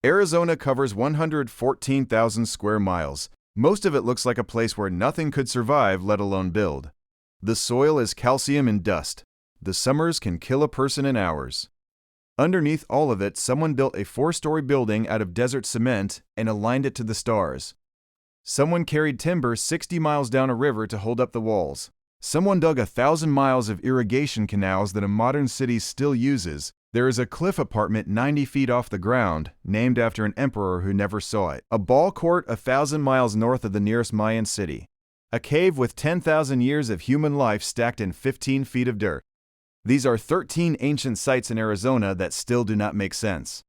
Arizona covers 114,000 square miles. Most of it looks like a place where nothing could survive, let alone build. The soil is calcium and dust. The summers can kill a person in hours. Underneath all of it, someone built a 4-story building out of desert cement and aligned it to the stars. Someone carried timber 60 miles down a river to hold up the walls. Someone dug 1,000 miles of irrigation canals that a modern city still uses. There is a cliff apartment 90 feet off the ground, named after an emperor who never saw it. A ball court 1,000 miles north of the nearest Mayan city. A cave with 10,000 years of human life stacked in 15 feet of dirt. These are 13 ancient sites in Arizona that still do not make sense.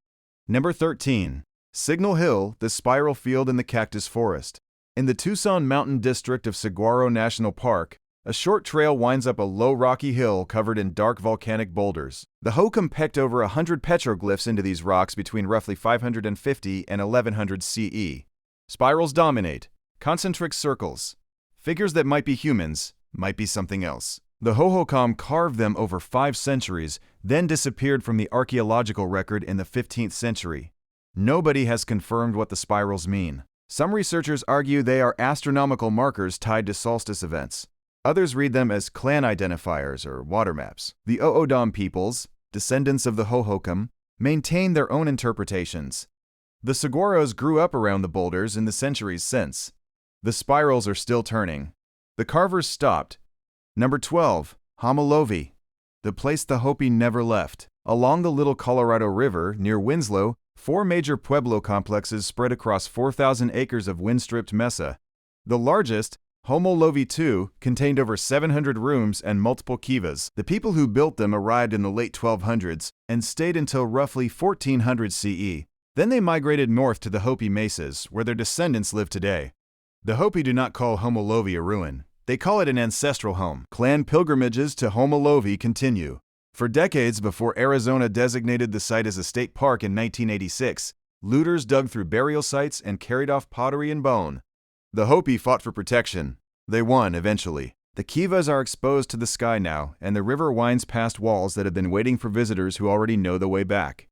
Number 13. Signal Hill, the spiral field in the cactus forest. In the Tucson Mountain District of Saguaro National Park, a short trail winds up a low rocky hill covered in dark volcanic boulders. The hohokam pecked over 100 petroglyphs into these rocks between roughly 550 and 1100 CE. Spirals dominate. Concentric circles. Figures that might be humans, might be something else. The hohokam carved them over 5 centuries, then disappeared from the archaeological record in the 15th century. Nobody has confirmed what the spirals mean. Some researchers argue they are astronomical markers tied to solstice events. Others read them as clan identifiers or water maps. The O'odham peoples, descendants of the hohokam, maintain their own interpretations. The saguaros grew up around the boulders in the centuries since. The spirals are still turning. The carvers stopped. Number 12. Homolovi, the place the Hopi never left. Along the Little Colorado River, near Winslow, 4 major pueblo complexes spread across 4,000 acres of wind-stripped mesa. The largest, Homolovi II, contained over 700 rooms and multiple kivas. The people who built them arrived in the late 1200s and stayed until roughly 1400 CE. Then they migrated north to the Hopi mesas, where their descendants live today. The Hopi do not call Homolovi a ruin. They call it an ancestral home. Clan pilgrimages to Homolovi continue. For decades before Arizona designated the site as a state park in 1986, looters dug through burial sites and carried off pottery and bone. The Hopi fought for protection. They won eventually. The kivas are exposed to the sky now, and the river winds past walls that have been waiting for visitors who already know the way back.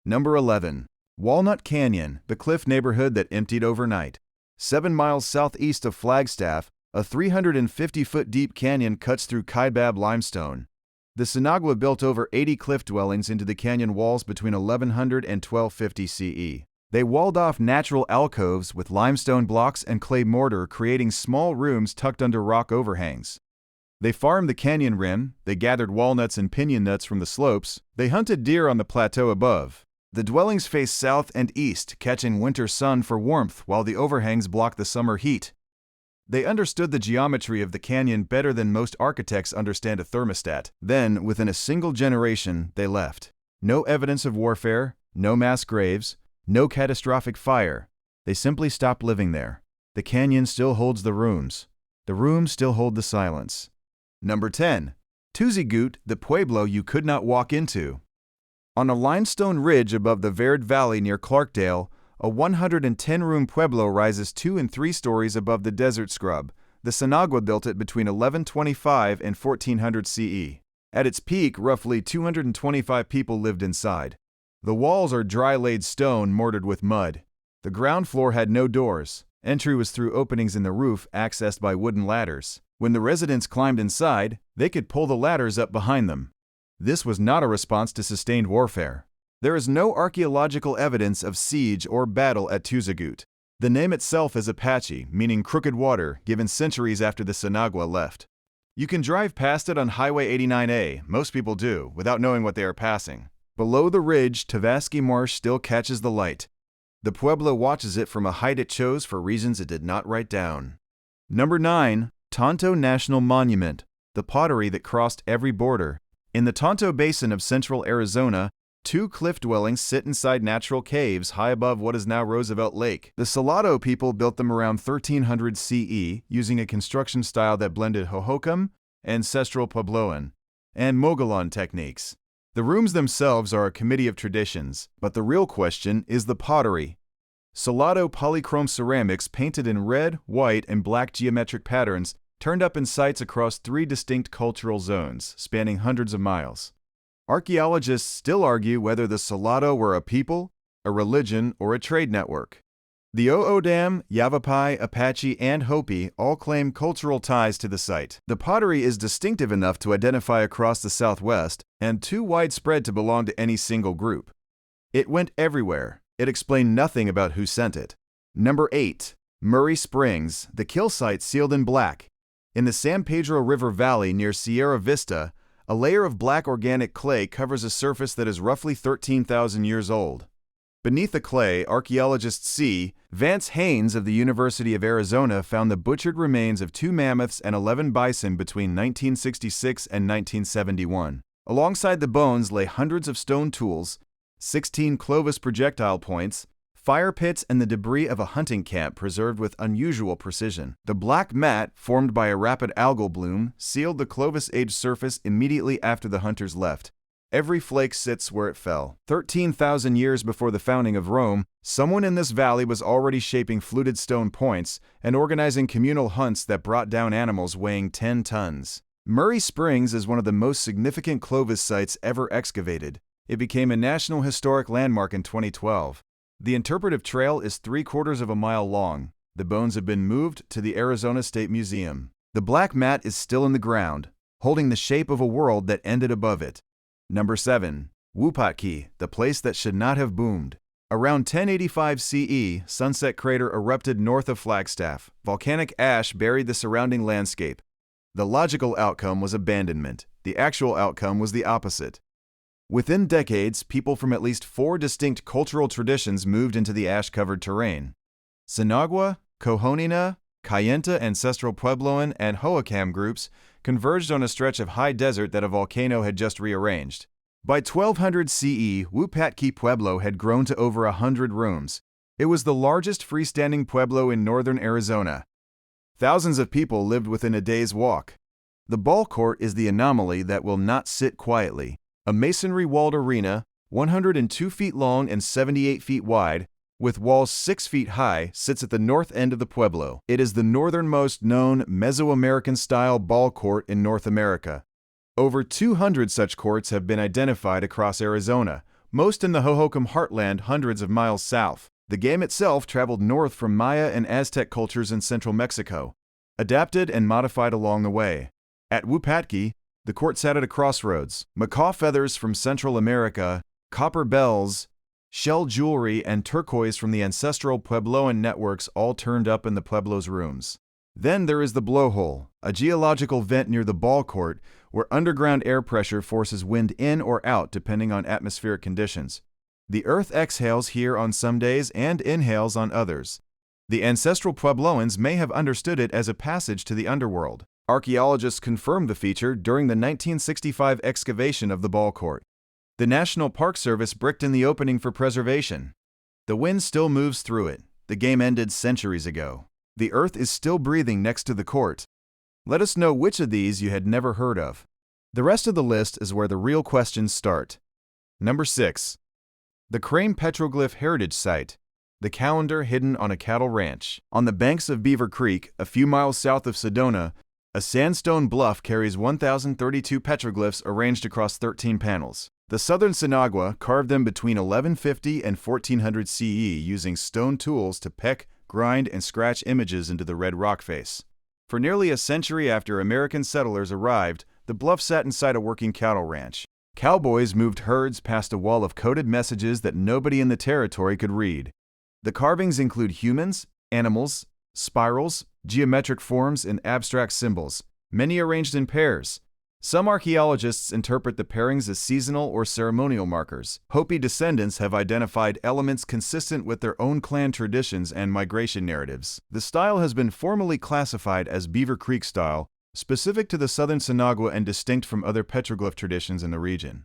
Number 11. Walnut Canyon, the cliff neighborhood that emptied overnight. 7 miles southeast of Flagstaff, a 350-foot deep canyon cuts through Kaibab limestone. The Sinagua built over 80 cliff dwellings into the canyon walls between 1100 and 1250 CE. They walled off natural alcoves with limestone blocks and clay mortar, creating small rooms tucked under rock overhangs. They farmed the canyon rim, they gathered walnuts and piñon nuts from the slopes, they hunted deer on the plateau above. The dwellings face south and east, catching winter sun for warmth while the overhangs blocked the summer heat. They understood the geometry of the canyon better than most architects understand a thermostat. Then, within a single generation, they left. No evidence of warfare, no mass graves, no catastrophic fire. They simply stopped living there. The canyon still holds the rooms. The rooms still hold the silence. Number 10. Tuzigoot, the pueblo you could not walk into. On a limestone ridge above the Verde Valley near Clarkdale, a 110-room pueblo rises 2 and 3 stories above the desert scrub. The Sinagua built it between 1125 and 1400 CE. At its peak, roughly 225 people lived inside. The walls are dry-laid stone mortared with mud. The ground floor had no doors. Entry was through openings in the roof accessed by wooden ladders. When the residents climbed inside, they could pull the ladders up behind them. This was not a response to sustained warfare. There is no archaeological evidence of siege or battle at Tuzigoot. The name itself is Apache, meaning crooked water, given centuries after the Sinagua left. You can drive past it on Highway 89A, most people do, without knowing what they are passing. Below the ridge, Tavasky Marsh still catches the light. The pueblo watches it from a height it chose for reasons it did not write down. Number 9. Tonto National Monument, the pottery that crossed every border. In the Tonto Basin of central Arizona, 2 cliff dwellings sit inside natural caves high above what is now Roosevelt Lake. The Salado people built them around 1300 CE using a construction style that blended hohokam, ancestral Puebloan, and Mogollon techniques. The rooms themselves are a committee of traditions, but the real question is the pottery. Salado polychrome ceramics painted in red, white, and black geometric patterns turned up in sites across 3 distinct cultural zones, spanning hundreds of miles. Archaeologists still argue whether the Salado were a people, a religion, or a trade network. The O'odham, Yavapai, Apache, and Hopi all claim cultural ties to the site. The pottery is distinctive enough to identify across the Southwest and too widespread to belong to any single group. It went everywhere. It explained nothing about who sent it. Number 8. Murray Springs, the kill site sealed in black. In the San Pedro River Valley near Sierra Vista, a layer of black organic clay covers a surface that is roughly 13,000 years old. Beneath the clay, archaeologist C. Vance Haynes of the University of Arizona found the butchered remains of 2 mammoths and 11 bison between 1966 and 1971. Alongside the bones lay hundreds of stone tools, 16 clovis projectile points, fire pits, and the debris of a hunting camp preserved with unusual precision. The black mat, formed by a rapid algal bloom, sealed the clovis-aged surface immediately after the hunters left. Every flake sits where it fell. 13,000 years before the founding of Rome, someone in this valley was already shaping fluted stone points and organizing communal hunts that brought down animals weighing 10 tons. Murray Springs is one of the most significant clovis sites ever excavated. It became a National Historic Landmark in 2012. The interpretive trail is 3/4 of a mile long. The bones have been moved to the Arizona State Museum. The black mat is still in the ground, holding the shape of a world that ended above it. Number 7. Wupatki, the place that should not have boomed. Around 1085 CE, Sunset Crater erupted north of Flagstaff. Volcanic ash buried the surrounding landscape. The logical outcome was abandonment. The actual outcome was the opposite. Within decades, people from at least 4 distinct cultural traditions moved into the ash-covered terrain. Sinagua, Kohonina, Kayenta, Ancestral Puebloan, and Hohokam groups converged on a stretch of high desert that a volcano had just rearranged. By 1200 CE, Wupatki Pueblo had grown to over 100 rooms. It was the largest freestanding pueblo in northern Arizona. Thousands of people lived within a day's walk. The ball court is the anomaly that will not sit quietly. A masonry-walled arena, 102 feet long and 78 feet wide, with walls 6 feet high, sits at the north end of the pueblo. It is the northernmost known Mesoamerican-style ball court in North America. Over 200 such courts have been identified across Arizona, most in the hohokam heartland hundreds of miles south. The game itself traveled north from Maya and Aztec cultures in central Mexico, adapted and modified along the way. At Wupatki, the court sat at a crossroads. Macaw feathers from Central America, copper bells, shell jewelry, and turquoise from the ancestral Puebloan networks all turned up in the pueblo's rooms. Then there is the blowhole, a geological vent near the ball court where underground air pressure forces wind in or out depending on atmospheric conditions. The earth exhales here on some days and inhales on others. The ancestral Puebloans may have understood it as a passage to the underworld. Archaeologists confirmed the feature during the 1965 excavation of the ball court. The National Park Service bricked in the opening for preservation. The wind still moves through it. The game ended centuries ago. The earth is still breathing next to the court. Let us know which of these you had never heard of. The rest of the list is where the real questions start. Number 6. The Crane Petroglyph Heritage Site. The calendar hidden on a cattle ranch. On the banks of Beaver Creek, a few miles south of Sedona, a sandstone bluff carries 1,032 petroglyphs arranged across 13 panels. The southern Sinagua carved them between 1150 and 1400 CE using stone tools to peck, grind, and scratch images into the red rock face. For nearly a century after American settlers arrived, the bluff sat inside a working cattle ranch. Cowboys moved herds past a wall of coded messages that nobody in the territory could read. The carvings include humans, animals, spirals, geometric forms, and abstract symbols, many arranged in pairs. Some archaeologists interpret the pairings as seasonal or ceremonial markers. Hopi descendants have identified elements consistent with their own clan traditions and migration narratives. The style has been formally classified as Beaver Creek style, specific to the southern Sinagua and distinct from other petroglyph traditions in the region.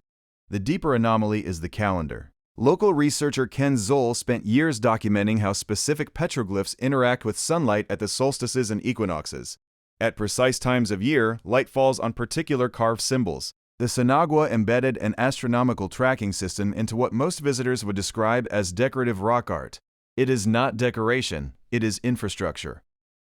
The deeper anomaly is the calendar. Local researcher Ken Zoll spent years documenting how specific petroglyphs interact with sunlight at the solstices and equinoxes. At precise times of year, light falls on particular carved symbols. The Sinagua embedded an astronomical tracking system into what most visitors would describe as decorative rock art. It is not decoration, it is infrastructure.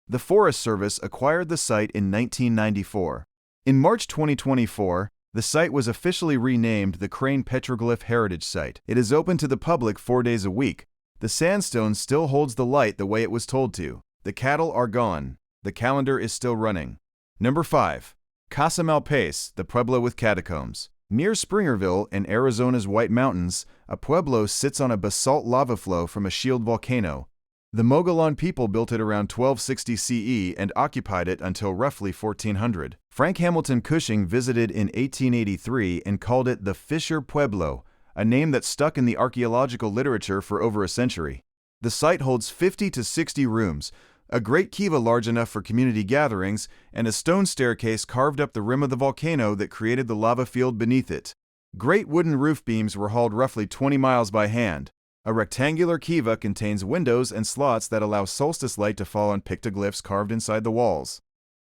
The Forest Service acquired the site in 1994. In March 2024, The site was officially renamed the Crane Petroglyph Heritage Site. It is open to the public 4 days a week. The sandstone still holds the light the way it was told to. The cattle are gone. The calendar is still running. Number 5. Casa Malpais, the pueblo with catacombs. Near Springerville in Arizona's White Mountains, a pueblo sits on a basalt lava flow from a shield volcano. The Mogollon people built it around 1260 CE and occupied it until roughly 1400. Frank Hamilton Cushing visited in 1883 and called it the Fisher Pueblo, a name that stuck in the archaeological literature for over a century. The site holds 50 to 60 rooms, a great kiva large enough for community gatherings, and a stone staircase carved up the rim of the volcano that created the lava field beneath it. Great wooden roof beams were hauled roughly 20 miles by hand. A rectangular kiva contains windows and slots that allow solstice light to fall on pictoglyphs carved inside the walls.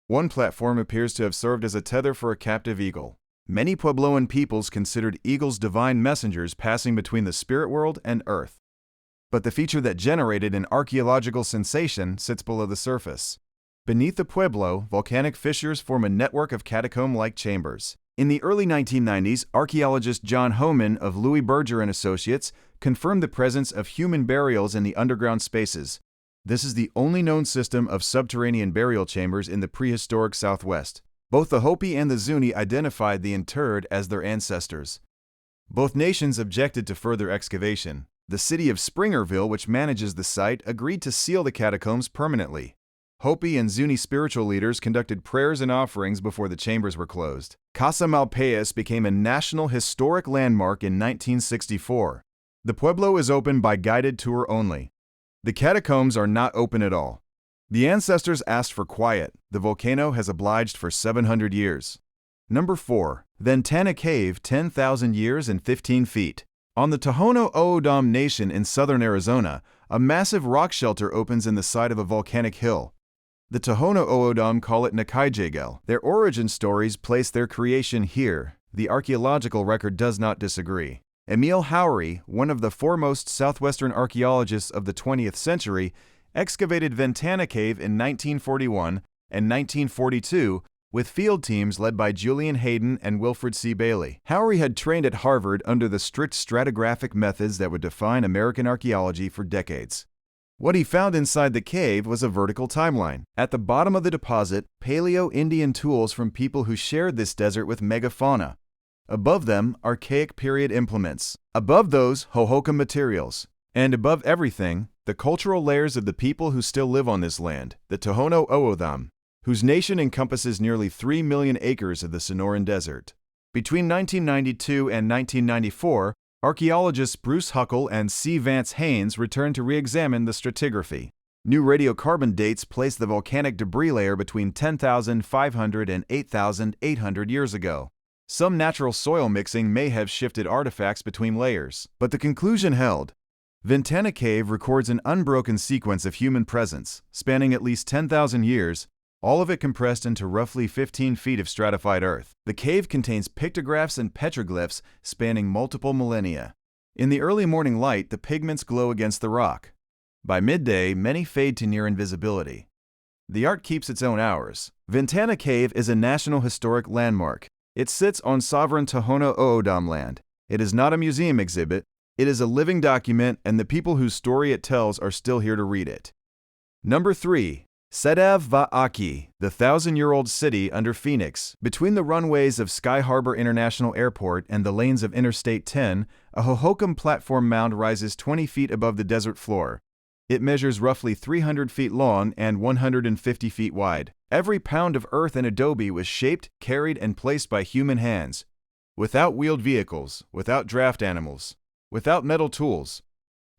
One platform appears to have served as a tether for a captive eagle. Many Puebloan peoples considered eagles divine messengers passing between the spirit world and earth. But the feature that generated an archaeological sensation sits below the surface. Beneath the pueblo, volcanic fissures form a network of catacomb-like chambers. In the early 1990s, archaeologist John Homan of Louis Berger and Associates confirmed the presence of human burials in the underground spaces. This is the only known system of subterranean burial chambers in the prehistoric Southwest. Both the Hopi and the Zuni identified the interred as their ancestors. Both nations objected to further excavation. The city of Springerville, which manages the site, agreed to seal the catacombs permanently. Hopi and Zuni spiritual leaders conducted prayers and offerings before the chambers were closed. Casa Malpais became a National Historic Landmark in 1964. The pueblo is open by guided tour only. The catacombs are not open at all. The ancestors asked for quiet. The volcano has obliged for 700 years. Number 4. Ventana Cave, 10,000 years and 15 feet. On the Tohono O'odham Nation in southern Arizona, a massive rock shelter opens in the side of a volcanic hill. The Tohono O'odham call it Nakaijagel. Their origin stories place their creation here. The archaeological record does not disagree. Emil Haury, one of the foremost southwestern archaeologists of the 20th century, excavated Ventana Cave in 1941 and 1942 with field teams led by Julian Hayden and Wilfred C. Bailey. Haury had trained at Harvard under the strict stratigraphic methods that would define American archaeology for decades. What he found inside the cave was a vertical timeline. At the bottom of the deposit, Paleo-Indian tools from people who shared this desert with megafauna. Above them, archaic period implements. Above those, hohokam materials. And above everything, the cultural layers of the people who still live on this land, the Tohono O'odham, whose nation encompasses nearly 3 million acres of the Sonoran Desert. Between 1992 and 1994, archaeologists Bruce Huckle and C. Vance Haynes returned to re-examine the stratigraphy. New radiocarbon dates place the volcanic debris layer between 10,500 and 8,800 years ago. Some natural soil mixing may have shifted artifacts between layers, but the conclusion held. Ventana Cave records an unbroken sequence of human presence, spanning at least 10,000 years, all of it compressed into roughly 15 feet of stratified earth. The cave contains pictographs and petroglyphs spanning multiple millennia. In the early morning light, the pigments glow against the rock. By midday, many fade to near invisibility. The art keeps its own hours. Ventana Cave is a National Historic Landmark. It sits on sovereign Tohono O'odham land. It is not a museum exhibit. It is a living document, and the people whose story it tells are still here to read it. Number 3. Sedav Vaaki, the 1,000-year-old city under Phoenix. Between the runways of Sky Harbor International Airport and the lanes of Interstate 10, a hohokam platform mound rises 20 feet above the desert floor. It measures roughly 300 feet long and 150 feet wide. Every pound of earth and adobe was shaped, carried, and placed by human hands. Without wheeled vehicles, without draft animals, without metal tools.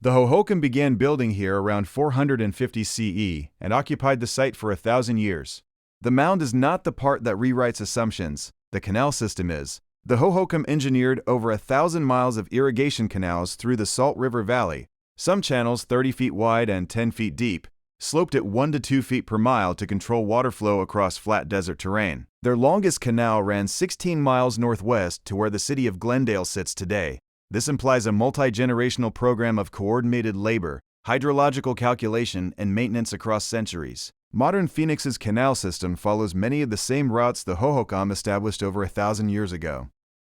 The hohokam began building here around 450 CE and occupied the site for 1,000 years. The mound is not the part that rewrites assumptions. The canal system is. The hohokam engineered over 1,000 miles of irrigation canals through the Salt River Valley, some channels 30 feet wide and 10 feet deep, sloped at 1 to 2 feet per mile to control water flow across flat desert terrain. Their longest canal ran 16 miles northwest to where the city of Glendale sits today. This implies a multi-generational program of coordinated labor, hydrological calculation, and maintenance across centuries. Modern Phoenix's canal system follows many of the same routes the hohokam established over 1,000 years ago.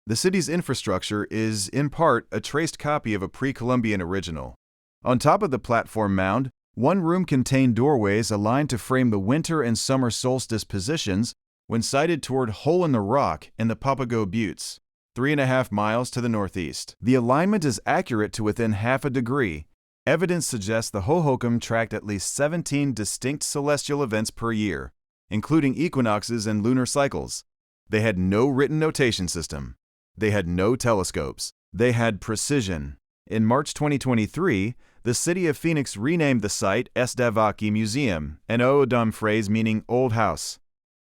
The city's infrastructure is, in part, a traced copy of a pre-Columbian original. On top of the platform mound, one room contained doorways aligned to frame the winter and summer solstice positions when sighted toward Hole in the Rock in the Papago Buttes, 3.5 miles to the northeast. The alignment is accurate to within half a degree. Evidence suggests the hohokam tracked at least 17 distinct celestial events per year, including equinoxes and lunar cycles. They had no written notation system. They had no telescopes. They had precision. In March 2023, the city of Phoenix renamed the site Sedav Vaaki Museum, an O'odham phrase meaning old house.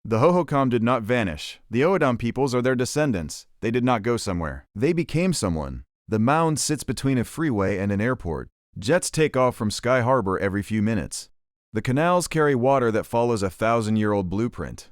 The hohokam did not vanish. The O'odham peoples are their descendants. They did not go somewhere. They became someone. The mound sits between a freeway and an airport. Jets take off from Sky Harbor every few minutes. The canals carry water that follows a 1,000-year-old blueprint.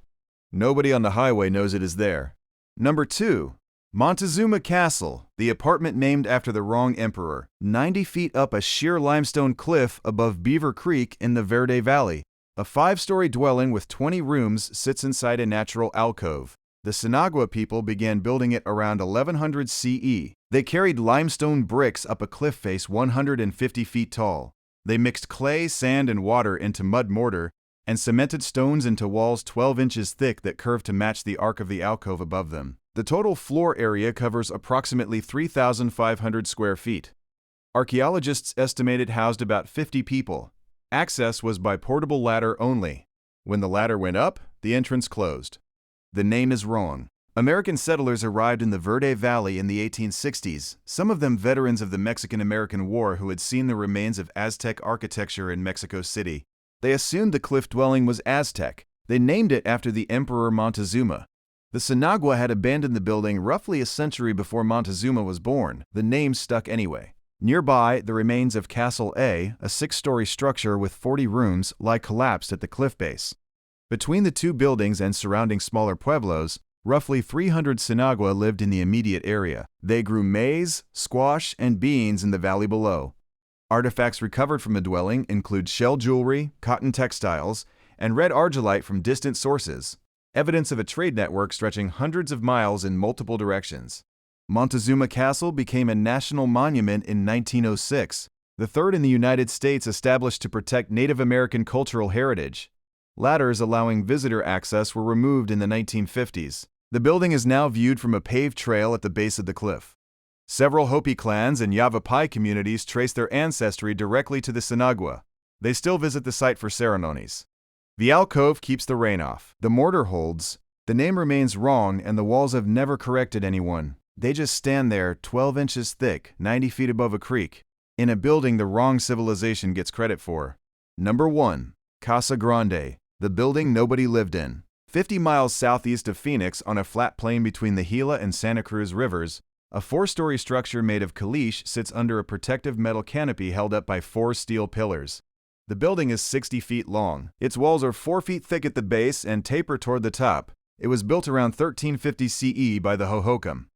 Nobody on the highway knows it is there. Number 2. Montezuma Castle, the apartment named after the wrong emperor, 90 feet up a sheer limestone cliff above Beaver Creek in the Verde Valley. A 5-story dwelling with 20 rooms sits inside a natural alcove. The Sinagua people began building it around 1100 CE. They carried limestone bricks up a cliff face 150 feet tall. They mixed clay, sand, and water into mud mortar and cemented stones into walls 12 inches thick that curved to match the arc of the alcove above them. The total floor area covers approximately 3,500 square feet. Archaeologists estimate it housed about 50 people. Access was by portable ladder only. When the ladder went up, the entrance closed. The name is wrong. American settlers arrived in the Verde Valley in the 1860s, some of them veterans of the Mexican-American War who had seen the remains of Aztec architecture in Mexico City. They assumed the cliff dwelling was Aztec. They named it after the Emperor Montezuma. The Sinagua had abandoned the building roughly a century before Montezuma was born. The name stuck anyway. Nearby, the remains of Castle A, a 6-story structure with 40 rooms, lie collapsed at the cliff base. Between the two buildings and surrounding smaller pueblos, roughly 300 Sinagua lived in the immediate area. They grew maize, squash, and beans in the valley below. Artifacts recovered from the dwelling include shell jewelry, cotton textiles, and red argillite from distant sources, evidence of a trade network stretching hundreds of miles in multiple directions. Montezuma Castle became a national monument in 1906, the third in the United States established to protect Native American cultural heritage. Ladders allowing visitor access were removed in the 1950s. The building is now viewed from a paved trail at the base of the cliff. Several Hopi clans and Yavapai communities trace their ancestry directly to the Sinagua. They still visit the site for ceremonies. The alcove keeps the rain off. The mortar holds. The name remains wrong and the walls have never corrected anyone. They just stand there 12 inches thick, 90 feet above a creek, in a building the wrong civilization gets credit for. Number 1. Casa Grande, the building nobody lived in. 50 miles southeast of Phoenix on a flat plain between the Gila and Santa Cruz rivers, a 4-story structure made of caliche sits under a protective metal canopy held up by 4 steel pillars. The building is 60 feet long. Its walls are 4 feet thick at the base and taper toward the top. It was built around 1350 CE by the hohokam.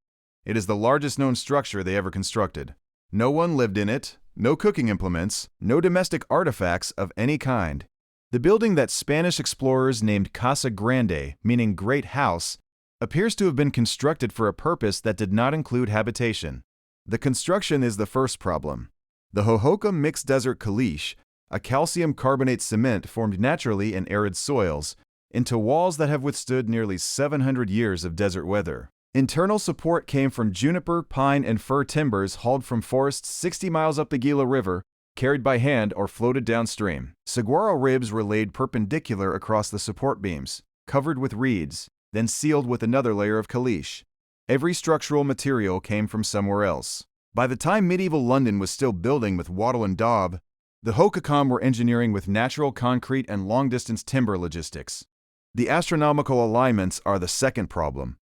It is the largest known structure they ever constructed. No one lived in it, no cooking implements, no domestic artifacts of any kind. The building that Spanish explorers named Casa Grande, meaning Great House, appears to have been constructed for a purpose that did not include habitation. The construction is the first problem. The hohokam mixed desert caliche, a calcium carbonate cement formed naturally in arid soils, into walls that have withstood nearly 700 years of desert weather. Internal support came from juniper, pine, and fir timbers hauled from forests 60 miles up the Gila River, carried by hand or floated downstream. Saguaro ribs were laid perpendicular across the support beams, covered with reeds, then sealed with another layer of caliche. Every structural material came from somewhere else. By the time medieval London was still building with wattle and daub, the hohokam were engineering with natural concrete and long-distance timber logistics. The astronomical alignments are the second problem.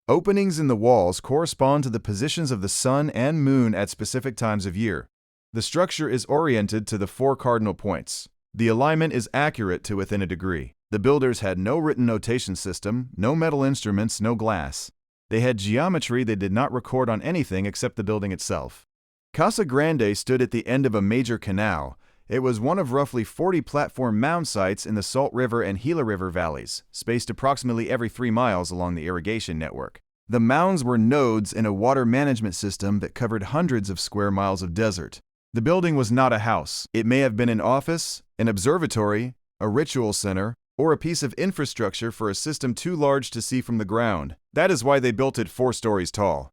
Openings in the walls correspond to the positions of the sun and moon at specific times of year. The structure is oriented to the 4 cardinal points. The alignment is accurate to within a degree. The builders had no written notation system, no metal instruments, no glass. They had geometry they did not record on anything except the building itself. Casa Grande stood at the end of a major canal. It was one of roughly 40 platform mound sites in the Salt River and Gila River valleys, spaced approximately every 3 miles along the irrigation network. The mounds were nodes in a water management system that covered hundreds of square miles of desert. The building was not a house. It may have been an office, an observatory, a ritual center, or a piece of infrastructure for a system too large to see from the ground. That is why they built it 4 stories tall.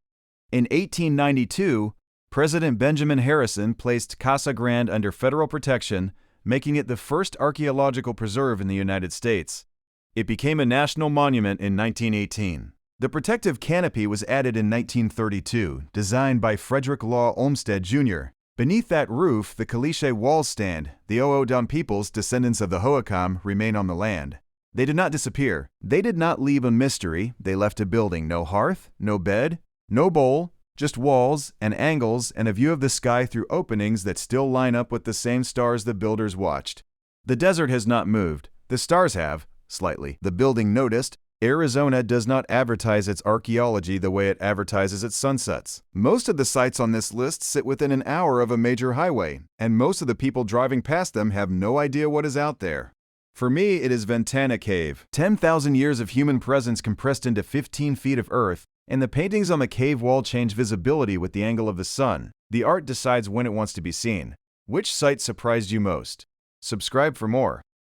In 1892, President Benjamin Harrison placed Casa Grande under federal protection, making it the first archaeological preserve in the United States. It became a national monument in 1918. The protective canopy was added in 1932, designed by Frederick Law Olmsted, Jr. Beneath that roof, the caliche walls stand. The O'odham peoples, descendants of the hohokam, remain on the land. They did not disappear. They did not leave a mystery. They left a building. No hearth, no bed, no bowl, just walls and angles and a view of the sky through openings that still line up with the same stars the builders watched. The desert has not moved. The stars have, slightly. The building noticed. Arizona does not advertise its archaeology the way it advertises its sunsets. Most of the sites on this list sit within an hour of a major highway, and most of the people driving past them have no idea what is out there. For me, it is Ventana Cave. 10,000 years of human presence compressed into 15 feet of earth, and the paintings on the cave wall change visibility with the angle of the sun. The art decides when it wants to be seen. Which site surprised you most? Subscribe for more.